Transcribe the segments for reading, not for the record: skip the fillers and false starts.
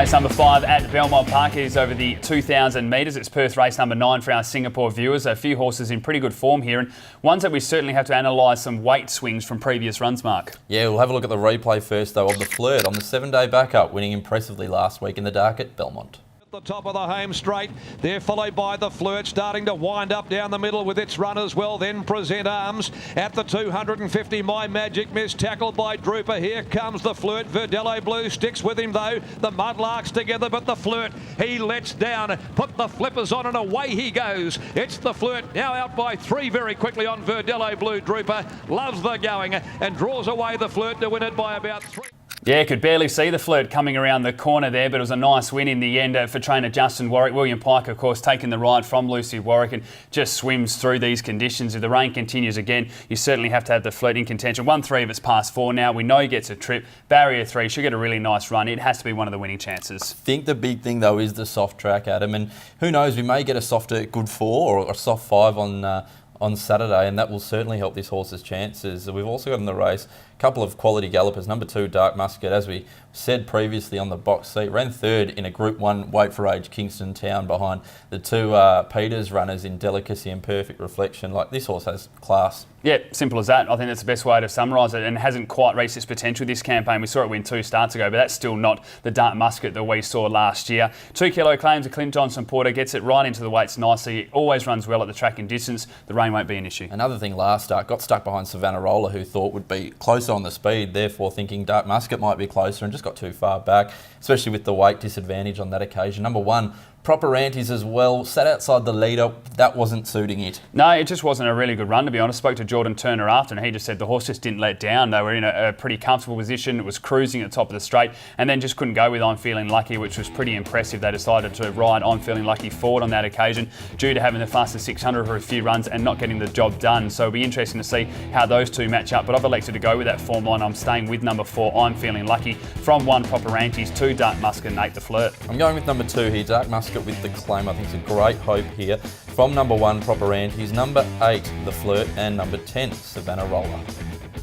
Race number 5 at Belmont Park is over the 2,000 metres. It's Perth race number 9 for our Singapore viewers. A few horses in pretty good form here, and ones that we certainly have to analyse some weight swings from previous runs, Mark. Yeah, we'll have a look at the replay first, though, of the Flirt on the 7-day backup, winning impressively last week in the dark at Belmont. The top of the home straight, they're followed by the Flirt, starting to wind up down the middle with its run as well. Then Present Arms at the 250. My Magic Miss tackled by Drooper. Here comes the Flirt. Verdello Blue sticks with him though. The Mudlarks together, but the Flirt, he lets down, put the flippers on and away he goes. It's the Flirt now out by 3 very quickly on Verdello Blue. Drooper loves the going and draws away the Flirt to win it by about 3. Yeah, could barely see the Flirt coming around the corner there, but it was a nice win in the end for trainer Justin Warwick. William Pike, of course, taking the ride from Lucy Warwick and just swims through these conditions. If the rain continues again, you certainly have to have the Flirt in contention. 1-3 of its past 4 now. We know he gets a trip. Barrier 3 should get a really nice run. It has to be one of the winning chances. I think the big thing, though, is the soft track, Adam. And who knows, we may get a softer good 4 or a soft 5 on Saturday, and that will certainly help this horse's chances. We've also got in the race a couple of quality gallopers. Number 2, Dark Musket, as we said previously on the box seat, ran 3rd in a Group 1 weight for age Kingston Town behind the 2 Peters runners in Delicacy and Perfect Reflection. Like, this horse has class. Yeah, simple as that. I think that's the best way to summarise it, and it hasn't quite reached its potential this campaign. We saw it win 2 starts ago, but that's still not the Dark Musket that we saw last year. 2 Kilo Claims of Clint Johnson Porter gets it right into the weights nicely. He always runs well at the track and distance. The rain won't be an issue. Another thing last start, got stuck behind Savannah Roller, who thought would be closer on the speed, therefore thinking Dark Musket might be closer, and just got too far back, especially with the weight disadvantage on that occasion. Number 1, Proper Antis as well, sat outside the leader. That wasn't suiting it. No, it just wasn't a really good run, to be honest. Spoke to Jordan Turner after, and he just said the horse just didn't let down. They were in a pretty comfortable position. It was cruising at the top of the straight, and then just couldn't go with I'm Feeling Lucky, which was pretty impressive. They decided to ride I'm Feeling Lucky forward on that occasion, due to having the fastest 600 for a few runs and not getting the job done. So it'll be interesting to see how those two match up. But I've elected to go with that form line. I'm staying with number 4, I'm Feeling Lucky. From 1, Proper Antis, 2, Dark Musket, and 8, the Flirt. I'm going with number 2 here, Dark Musket with the Claim. I think it's a great hope here. From number 1, Proper Antis, number 8, the Flirt, and number 10, Savannah Roller.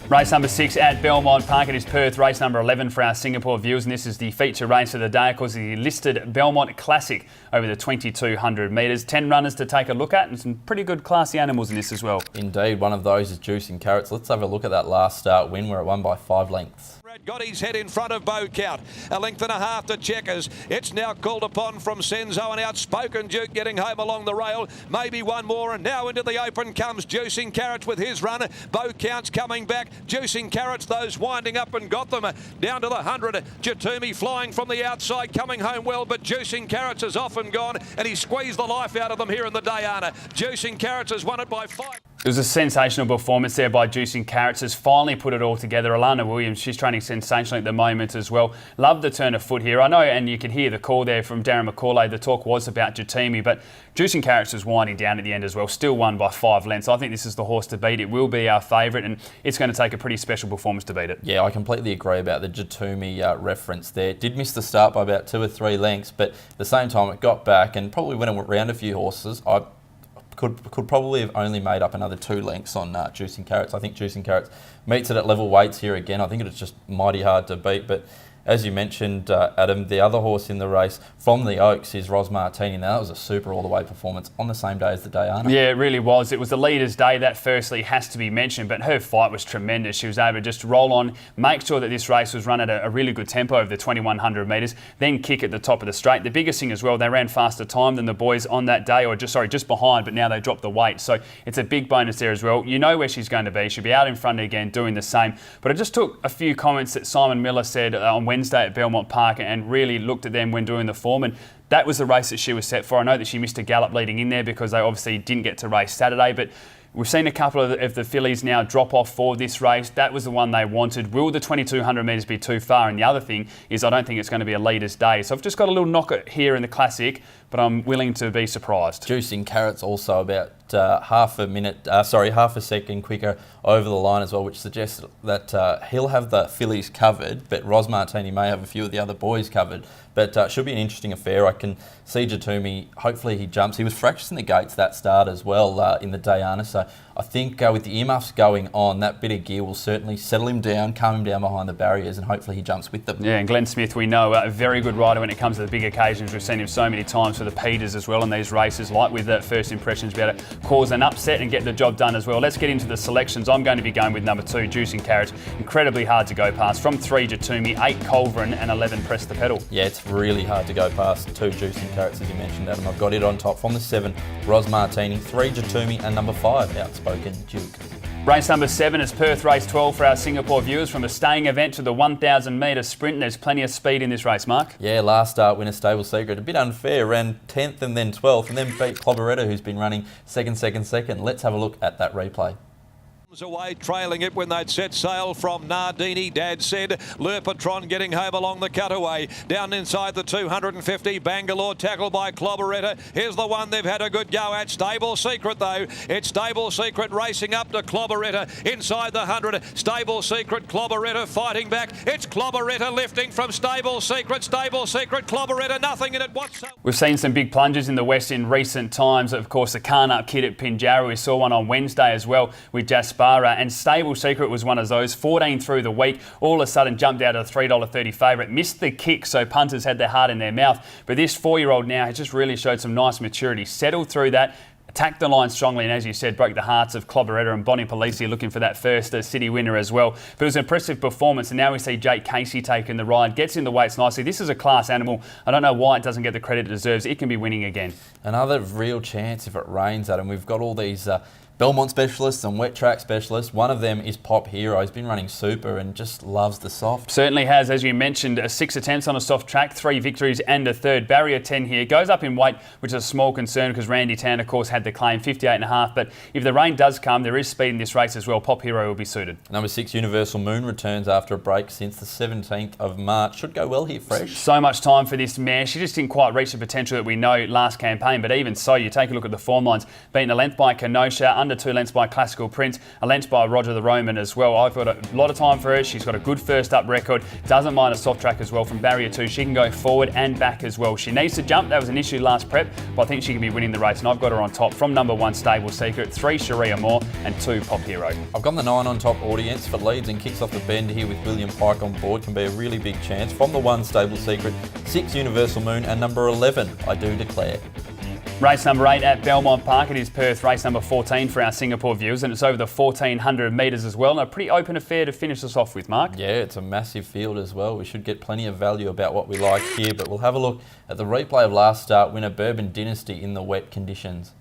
Race number 6 at Belmont Park. It is Perth race number 11 for our Singapore viewers, and this is the feature race of the day. Of course, the listed Belmont Classic over the 2,200 metres. 10 runners to take a look at, and some pretty good classy animals in this as well. Indeed, one of those is Juicing Carrots. Let's have a look at that last start win where it won by 5 lengths. Got his head in front of Bow Count. 1.5 lengths to Checkers. It's now called upon from Senzo, and Outspoken Duke getting home along the rail. Maybe one more, and now into the open comes Juicing Carrots with his run. Bow Count's coming back. Juicing Carrots, those winding up and got them down to the 100. Jatumi flying from the outside, coming home well, but Juicing Carrots is off and gone, and he squeezed the life out of them here in the Diana. Juicing Carrots has won it by 5. It was a sensational performance there by Juicing Carrots. Has finally put it all together. Alana Williams, she's training sensationally at the moment as well. Love the turn of foot here. I know, and you could hear the call there from Darren McCauley. The talk was about Jatimi, but Juicing Carrots was winding down at the end as well. Still won by 5 lengths. I think this is the horse to beat. It will be our favourite, and it's going to take a pretty special performance to beat it. Yeah, I completely agree about the Jatumi reference there. Did miss the start by about 2 or 3 lengths, but at the same time it got back, and probably when it went round a few horses, I could probably have only made up another 2 lengths on Juicing Carrots. I think Juicing Carrots meets it at level weights here again. I think it's just mighty hard to beat, but as you mentioned, Adam, the other horse in the race from the Oaks is Ros Martini. Now, that was a super all-the-way performance on the same day as the Diana. Yeah, it really was. It was the leader's day. That firstly has to be mentioned, but her fight was tremendous. She was able to just roll on, make sure that this race was run at a really good tempo over the 2,100 metres, then kick at the top of the straight. The biggest thing as well, they ran faster time than the boys on that day, or just behind, but now they dropped the weight. So it's a big bonus there as well. You know where she's going to be. She'll be out in front again doing the same. But I just took a few comments that Simon Miller said on Wednesday at Belmont Park and really looked at them when doing the form, and that was the race that she was set for. I know that she missed a gallop leading in there because they obviously didn't get to race Saturday, but we've seen a couple of the fillies now drop off for this race. That was the one they wanted. Will the 2,200 metres be too far? And the other thing is I don't think it's going to be a leader's day. So I've just got a little knocker here in the Classic, but I'm willing to be surprised. Juicing Carrots also about half a second quicker over the line as well, which suggests that he'll have the fillies covered, but Ros Martini may have a few of the other boys covered. But should be an interesting affair. I can see Jatumi, hopefully he jumps. He was fractious in the gates that start as well in the Diana. So I think with the earmuffs going on, that bit of gear will certainly settle him down, calm him down behind the barriers, and hopefully he jumps with them. Yeah, and Glenn Smith, we know, a very good rider when it comes to the big occasions. We've seen him so many times for the Peters as well in these races, like with First Impressions, be able to cause an upset and get the job done as well. Let's get into the selections. I'm going to be going with number 2, Juicing Carriage. Incredibly hard to go past. From 3, Jatumi, 8, Culverin, and 11, Press the Pedal. Yeah, it's really hard to go past 2 Juicing Carrots, as you mentioned, Adam. I've got it on top. From the 7, Ros Martini, 3, Jatumi, and number 5, Outspoken Duke. Race number 7 is Perth Race 12 for our Singapore viewers. From a staying event to the 1,000 metre sprint, there's plenty of speed in this race, Mark. Yeah, last start winner Stable Secret. A bit unfair, ran 10th and then 12th, and then beat Clobberetta, who's been running second. Let's have a look at that replay. Away trailing it when they'd set sail from Nardini. Dad said Le Patron getting home along the cutaway. Down inside the 250, Bangalore tackled by Clobberetta. Here's the one they've had a good go at. Stable Secret though. It's Stable Secret racing up to Clobberetta. Inside the 100, Stable Secret, Clobberetta fighting back. It's Clobberetta lifting from Stable Secret, Clobberetta, nothing in it whatsoever. We've seen some big plunges in the West in recent times. Of course, the Carnup kid at Pinjarra. We saw one on Wednesday as well with Jaspar. And Stable Secret was one of those. 14 through the week, all of a sudden jumped out of the $3.30 favourite, missed the kick, so punters had their heart in their mouth. But this 4-year-old now has just really showed some nice maturity, settled through that, attacked the line strongly, and as you said, broke the hearts of Clobberetta and Bonnie Polisi looking for that first city winner as well. But it was an impressive performance, and now we see Jake Casey taking the ride, gets in the weights nicely. This is a class animal. I don't know why it doesn't get the credit it deserves. It can be winning again. Another real chance if it rains, Adam. We've got all these Belmont specialists and wet track specialists. One of them is Pop Hero. He's been running super and just loves the soft. Certainly has, as you mentioned, 6 attempts on a soft track, 3 victories and a third. Barrier 10 here. Goes up in weight, which is a small concern because Randy Tan, of course, had the claim, 58.5. But if the rain does come, there is speed in this race as well. Pop Hero will be suited. Number 6, Universal Moon, returns after a break since the 17th of March. Should go well here, Fresh. So much time for this mare. She just didn't quite reach the potential that we know last campaign. But even so, you take a look at the form lines. Beaten a length by Kenosha, under 2 lengths by Classical Prince, a length by Roger the Roman as well. I've got a lot of time for her. She's got a good first up record. Doesn't mind a soft track as well from Barrier 2. She can go forward and back as well. She needs to jump. That was an issue last prep, but I think she can be winning the race. And I've got her on top from number 1, Stable Secret, 3, Sharia Moore, and 2, Pop Hero. I've got the 9 on top, Audience for leads and kicks off the bend here with William Pike on board. Can be a really big chance. From the 1, Stable Secret, 6, Universal Moon, and number 11, I Do Declare. Race number 8 at Belmont Park. It is Perth race number 14 for our Singapore viewers, and it's over the 1,400 metres as well. And a pretty open affair to finish us off with, Mark. Yeah, it's a massive field as well. We should get plenty of value about what we like here, but we'll have a look at the replay of last start winner Bourbon Dynasty in the wet conditions.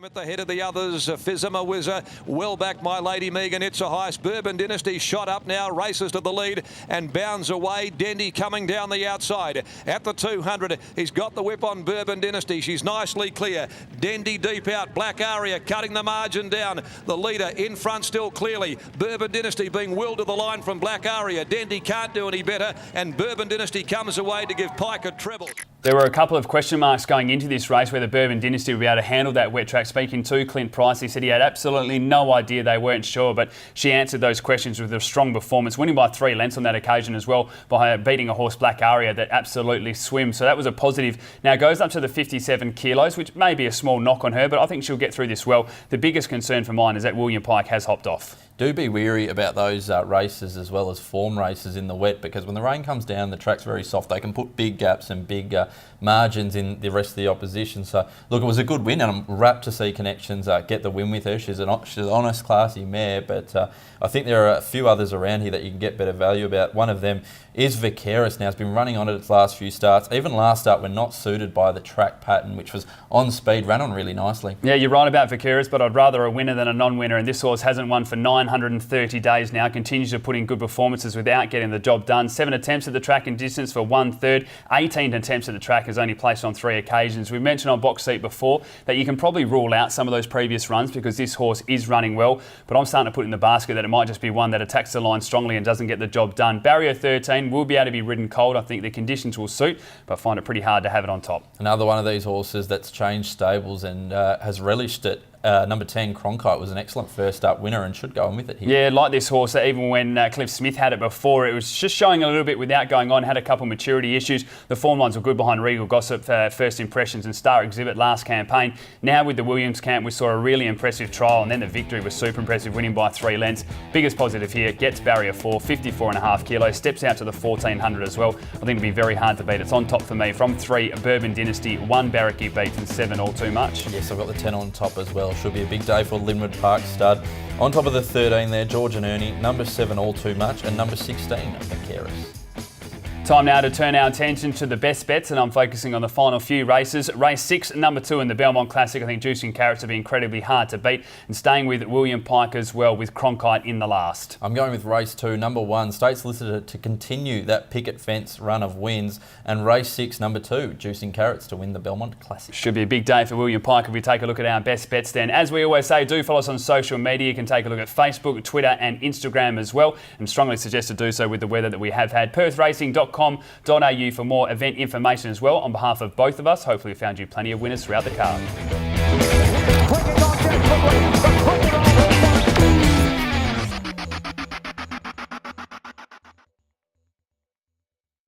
At the head of the others, Fizzima Whizzer, well back My Lady Megan, It's a Heist. Bourbon Dynasty shot up now, races to the lead and bounds away. Dendy coming down the outside. At the 200, he's got the whip on Bourbon Dynasty. She's nicely clear. Dendy deep out, Black Aria cutting the margin down. The leader in front still clearly. Bourbon Dynasty being willed to the line from Black Aria. Dendy can't do any better, and Bourbon Dynasty comes away to give Pike a treble. There were a couple of question marks going into this race whether Bourbon Dynasty would be able to handle that wet track. Speaking to Clint Price, he said he had absolutely no idea, they weren't sure, but she answered those questions with a strong performance, winning by 3 lengths on that occasion as well, by beating a horse, Black Aria, that absolutely swims. So that was a positive. Now goes up to the 57 kilos, which may be a small knock on her, but I think she'll get through this well. The biggest concern for mine is that William Pike has hopped off. Do be wary about those races as well as form races in the wet, because when the rain comes down, the track's very soft. They can put big gaps and big margins in the rest of the opposition. So, look, it was a good win, and I'm rapt to see Connections get the win with her. She's an honest, classy mare, but I think there are a few others around here that you can get better value about. One of them is Vicaris. Now, it's been running on at its last few starts. Even last start, we're not suited by the track pattern, which was on speed, ran on really nicely. Yeah, you're right about Vicaris, but I'd rather a winner than a non-winner, and this horse hasn't won for 930 days now, continues to put in good performances without getting the job done. 7 attempts at the track in distance for 1/3, 18 attempts at the track, has only placed on 3 occasions. We've mentioned on Box Seat before that you can probably rule out some of those previous runs because this horse is running well, but I'm starting to put in the basket that it might just be one that attacks the line strongly and doesn't get the job done. Barrier 13 will be able to be ridden cold. I think the conditions will suit, but I find it pretty hard to have it on top. Another one of these horses that's changed stables and has relished it number 10, Cronkite, was an excellent first up winner and should go on with it here. Yeah, like this horse, even when Cliff Smith had it before, it was just showing a little bit without going on, had a couple of maturity issues. The form lines were good behind Regal Gossip, First Impressions and Star Exhibit last campaign. Now with the Williams camp, we saw a really impressive trial, and then the victory was super impressive, winning by 3 lengths. Biggest positive here, gets barrier 4, 54.5 kilos, steps out to the 1400 as well. I think it'll be very hard to beat. It's on top for me from 3, Bourbon Dynasty, 1, Barracky Beats and 7, All Too Much. Yes, I've got the 10 on top as well. Should be a big day for Linwood Park stud. On top of the 13 there, George and Ernie, number 7, All Too Much, and number 16, Vaqueros. Time now to turn our attention to the best bets, and I'm focusing on the final few races. Race 6, number 2 in the Belmont Classic. I think Juicing Carrots will be incredibly hard to beat, and staying with William Pike as well, with Cronkite in the last. I'm going with race 2, number 1, State Solicitor to continue that picket fence run of wins, and race 6, number 2, Juicing Carrots to win the Belmont Classic. Should be a big day for William Pike if we take a look at our best bets then. As we always say, do follow us on social media. You can take a look at Facebook, Twitter and Instagram as well, and strongly suggest to do so with the weather that we have had. PerthRacing.com.au for more event information as well. On behalf of both of us, hopefully we found you plenty of winners throughout the card.